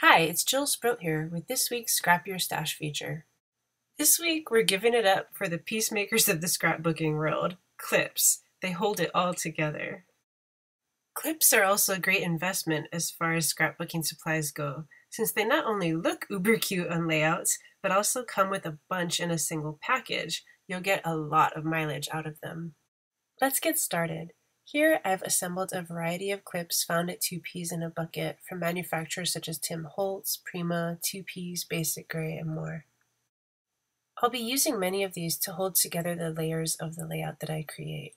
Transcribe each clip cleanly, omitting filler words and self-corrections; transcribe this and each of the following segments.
Hi, it's Jill Sprott here with this week's Scrap Your Stash feature. This week we're giving it up for the peacemakers of the scrapbooking world, clips. They hold it all together. Clips are also a great investment as far as scrapbooking supplies go, since they not only look uber cute on layouts, but also come with a bunch in a single package. You'll get a lot of mileage out of them. Let's get started. Here I've assembled a variety of clips found at 2Ps in a bucket from manufacturers such as Tim Holtz, Prima, 2Ps, Basic Gray, and more. I'll be using many of these to hold together the layers of the layout that I create.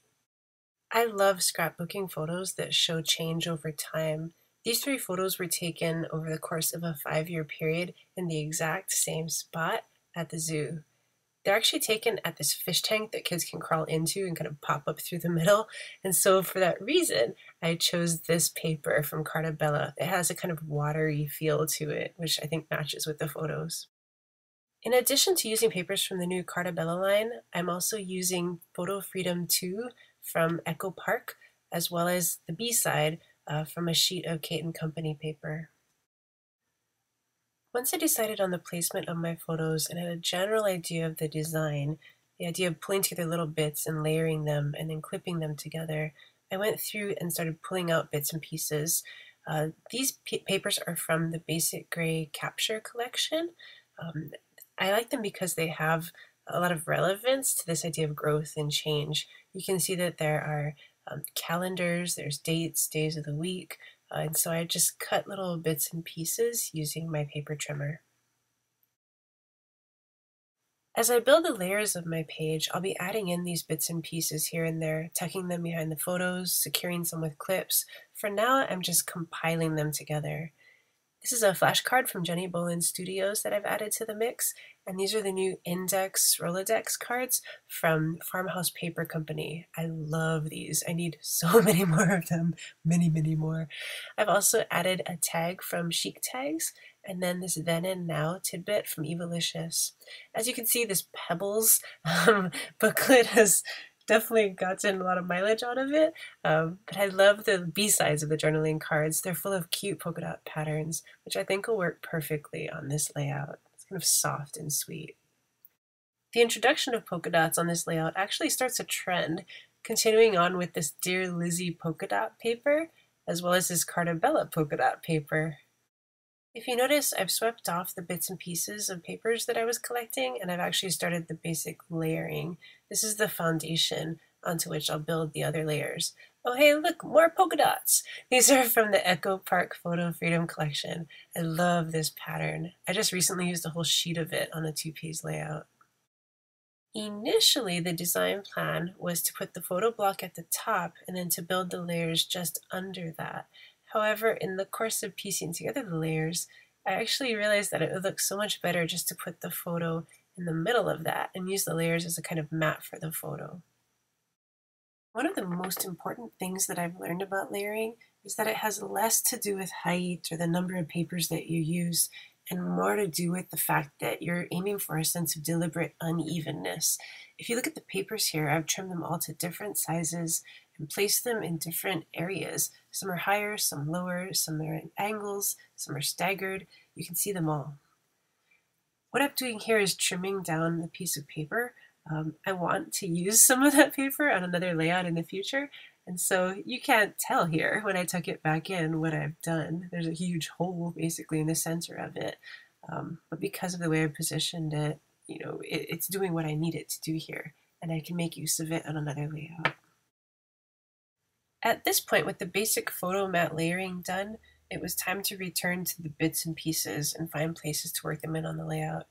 I love scrapbooking photos that show change over time. These 3 photos were taken over the course of a 5-year period in the exact same spot at the zoo. They're actually taken at this fish tank that kids can crawl into and kind of pop up through the middle. And so for that reason, I chose this paper from Carta Bella. It has a kind of watery feel to it, which I think matches with the photos. In addition to using papers from the new Carta Bella line, I'm also using Photo Freedom 2 from Echo Park, as well as the B-side from a sheet of Kate & Company paper. Once I decided on the placement of my photos and had a general idea of the design, the idea of pulling together little bits and layering them and then clipping them together, I went through and started pulling out bits and pieces. These papers are from the Basic Gray Capture collection. I like them because they have a lot of relevance to this idea of growth and change. You can see that there are calendars, there's dates, days of the week, and so I just cut little bits and pieces using my paper trimmer. As I build the layers of my page, I'll be adding in these bits and pieces here and there, tucking them behind the photos, securing some with clips. For now, I'm just compiling them together. This is a flashcard from Jenny Bolin Studios that I've added to the mix, and these are the new Index Rolodex cards from Farmhouse Paper Company. I love these. I need so many more of them, many more. I've also added a tag from Chic Tags, and then this Then and Now tidbit from Embellishing. As you can see, this Pebbles booklet has definitely gotten a lot of mileage out of it, but I love the B-sides of the journaling cards. They're full of cute polka dot patterns, which I think will work perfectly on this layout. It's kind of soft and sweet. The introduction of polka dots on this layout actually starts a trend, continuing on with this Dear Lizzie polka dot paper, as well as this Carta Bella polka dot paper. If you notice, I've swept off the bits and pieces of papers that I was collecting, and I've actually started the basic layering. This is the foundation onto which I'll build the other layers. Oh hey, look, more polka dots! These are from the Echo Park Photo Freedom collection. I love this pattern. I just recently used a whole sheet of it on a 2Ps layout. Initially, the design plan was to put the photo block at the top and then to build the layers just under that. However, in the course of piecing together the layers, I actually realized that it would look so much better just to put the photo in the middle of that and use the layers as a kind of mat for the photo. One of the most important things that I've learned about layering is that it has less to do with height or the number of papers that you use and more to do with the fact that you're aiming for a sense of deliberate unevenness. If you look at the papers here, I've trimmed them all to different sizes and placed them in different areas. Some are higher, some lower, some are at angles, some are staggered. You can see them all. What I'm doing here is trimming down the piece of paper. I want to use some of that paper on another layout in the future, and so you can't tell here when I tuck it back in what I've done. There's a huge hole basically in the center of it, but because of the way I positioned it, it's doing what I need it to do here, and I can make use of it on another layout. At this point, with the basic photo mat layering done, it was time to return to the bits and pieces and find places to work them in on the layout.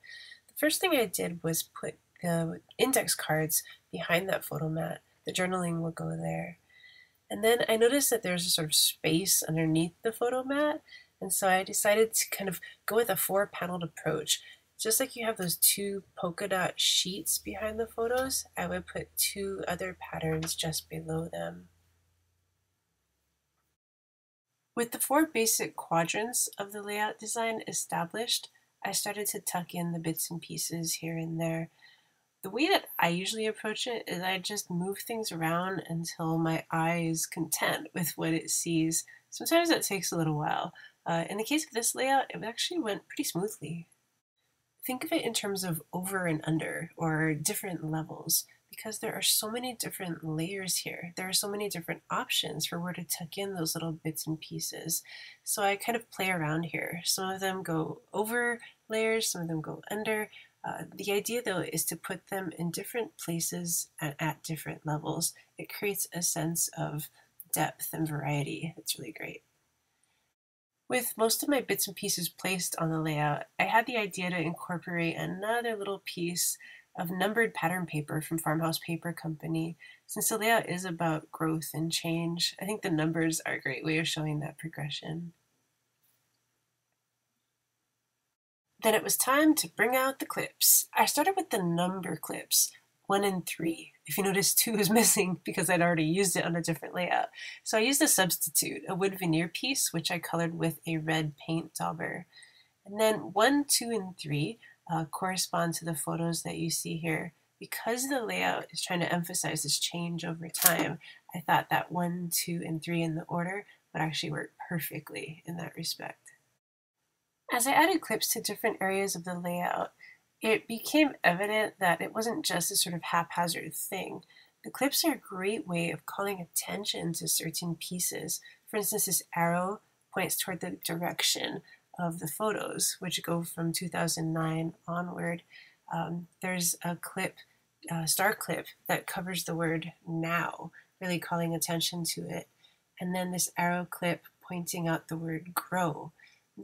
The first thing I did was put the index cards behind that photo mat. The journaling will go there. And then I noticed that there's a sort of space underneath the photo mat, and so I decided to kind of go with a 4-paneled approach. Just like you have those 2 polka dot sheets behind the photos, I would put 2 other patterns just below them. With the 4 basic quadrants of the layout design established, I started to tuck in the bits and pieces here and there. The way that I usually approach it is I just move things around until my eye is content with what it sees. Sometimes that takes a little while, In the case of this layout, it actually went pretty smoothly. Think of it in terms of over and under, or different levels, because there are so many different layers here. There are so many different options for where to tuck in those little bits and pieces. So I kind of play around here. Some of them go over layers, some of them go under. The idea, though, is to put them in different places and at different levels. It creates a sense of depth and variety. It's really great. With most of my bits and pieces placed on the layout, I had the idea to incorporate another little piece of numbered pattern paper from Farmhouse Paper Company. Since the layout is about growth and change, I think the numbers are a great way of showing that progression. Then it was time to bring out the clips. I started with the number clips, 1 and 3. If you notice, 2 is missing because I'd already used it on a different layout. So I used a substitute, a wood veneer piece, which I colored with a red paint dauber. And then 1, 2, and 3 correspond to the photos that you see here. Because the layout is trying to emphasize this change over time, I thought that 1, 2, and 3 in the order would actually work perfectly in that respect. As I added clips to different areas of the layout, it became evident that it wasn't just a sort of haphazard thing. The clips are a great way of calling attention to certain pieces. For instance, this arrow points toward the direction of the photos, which go from 2009 onward. There's a clip, star clip, that covers the word now, really calling attention to it. And then this arrow clip pointing out the word grow.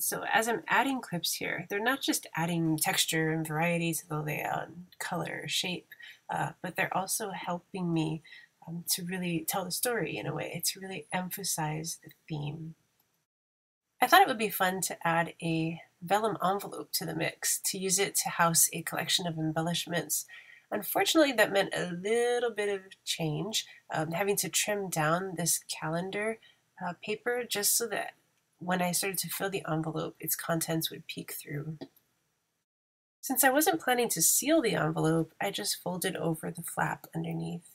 So as I'm adding clips here, they're not just adding texture and variety to the layout and color, shape, but they're also helping me to really tell the story in a way, to really emphasize the theme. I thought it would be fun to add a vellum envelope to the mix, to use it to house a collection of embellishments. Unfortunately, that meant a little bit of change, having to trim down this calendar paper just so that when I started to fill the envelope, its contents would peek through. Since I wasn't planning to seal the envelope, I just folded over the flap underneath.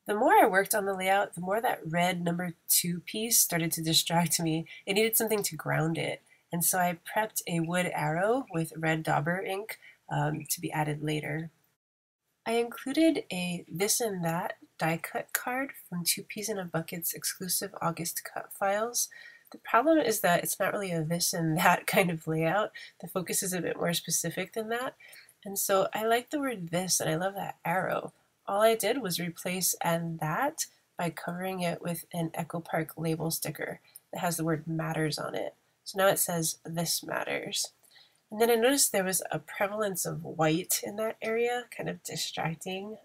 The more I worked on the layout, the more that red number 2 piece started to distract me. It needed something to ground it, and so I prepped a wood arrow with red dauber ink to be added later. I included a This and That die cut card from 2 Peas in a Bucket's exclusive August cut files. The problem is that it's not really a this and that kind of layout. The focus is a bit more specific than that. And so I like the word this, and I love that arrow. All I did was replace and that by covering it with an Echo Park label sticker that has the word matters on it. So now it says this matters. And then I noticed there was a prevalence of white in that area, kind of distracting,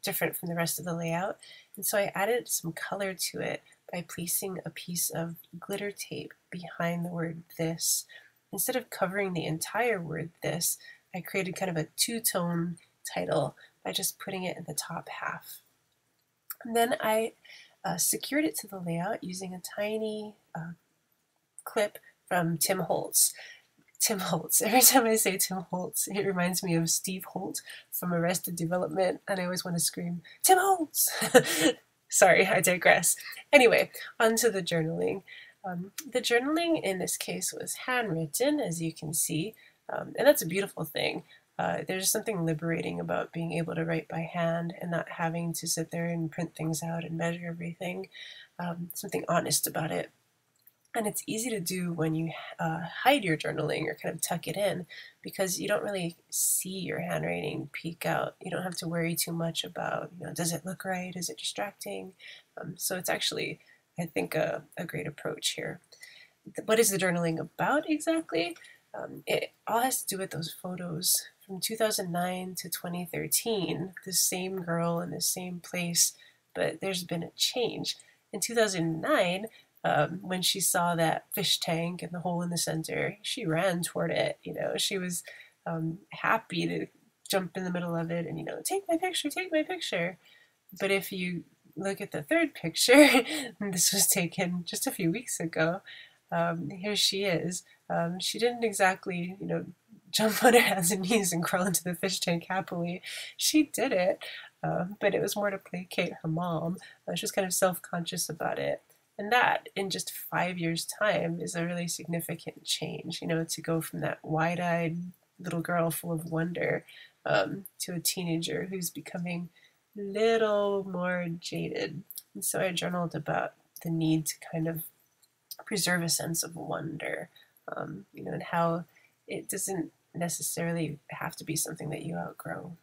different from the rest of the layout. And so I added some color to it by placing a piece of glitter tape behind the word this. Instead of covering the entire word this, I created kind of a 2-tone title by just putting it in the top half. And then I secured it to the layout using a tiny clip from Tim Holtz. Tim Holtz. Every time I say Tim Holtz, it reminds me of Steve Holt from Arrested Development, and I always want to scream, Tim Holtz! Sorry, I digress. Anyway, on to the journaling. The journaling in this case was handwritten, as you can see, and that's a beautiful thing. There's something liberating about being able to write by hand and not having to sit there and print things out and measure everything. Something honest about it. And it's easy to do when you hide your journaling or kind of tuck it in, because you don't really see your handwriting peek out. You don't have to worry too much about, does it look right? Is it distracting? So it's actually, I think, a great approach here. What is the journaling about exactly? It all has to do with those photos from 2009 to 2013, the same girl in the same place, but there's been a change. In 2009, when she saw that fish tank and the hole in the center, she ran toward it. She was happy to jump in the middle of it and, take my picture, take my picture. But if you look at the third picture, this was taken just a few weeks ago, here she is. She didn't exactly, jump on her hands and knees and crawl into the fish tank happily. She did it, but it was more to placate her mom. She was kind of self-conscious about it. And that, in just 5 years' time, is a really significant change, to go from that wide-eyed little girl full of wonder to a teenager who's becoming a little more jaded. And so I journaled about the need to kind of preserve a sense of wonder, and how it doesn't necessarily have to be something that you outgrow.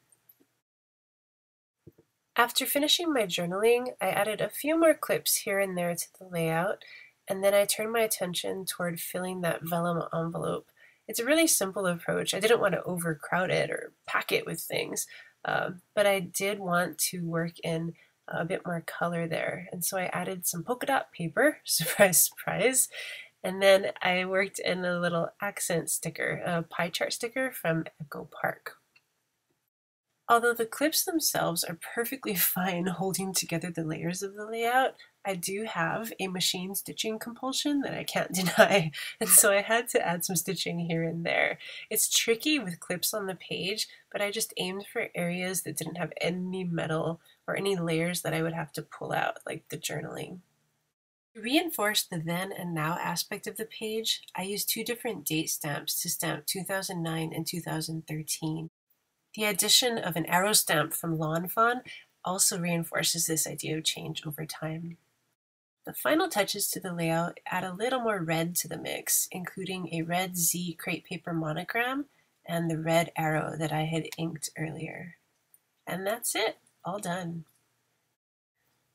After finishing my journaling, I added a few more clips here and there to the layout, and then I turned my attention toward filling that vellum envelope. It's a really simple approach. I didn't want to overcrowd it or pack it with things, but I did want to work in a bit more color there. And so I added some polka dot paper, surprise, surprise, and then I worked in a little accent sticker, a pie chart sticker from Echo Park. Although the clips themselves are perfectly fine holding together the layers of the layout, I do have a machine stitching compulsion that I can't deny, and so I had to add some stitching here and there. It's tricky with clips on the page, but I just aimed for areas that didn't have any metal or any layers that I would have to pull out, like the journaling. To reinforce the then and now aspect of the page, I used two different date stamps to stamp 2009 and 2013. The addition of an arrow stamp from Lawn Fawn also reinforces this idea of change over time. The final touches to the layout add a little more red to the mix, including a red Z crepe paper monogram and the red arrow that I had inked earlier. And that's it, all done.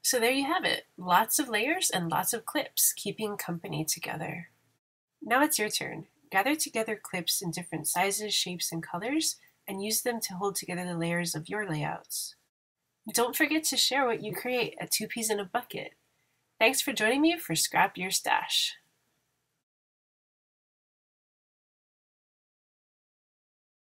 So there you have it, lots of layers and lots of clips, keeping company together. Now it's your turn. Gather together clips in different sizes, shapes, and colors, and use them to hold together the layers of your layouts. Don't forget to share what you create at 2 Peas in a Bucket. Thanks for joining me for Scrap Your Stash.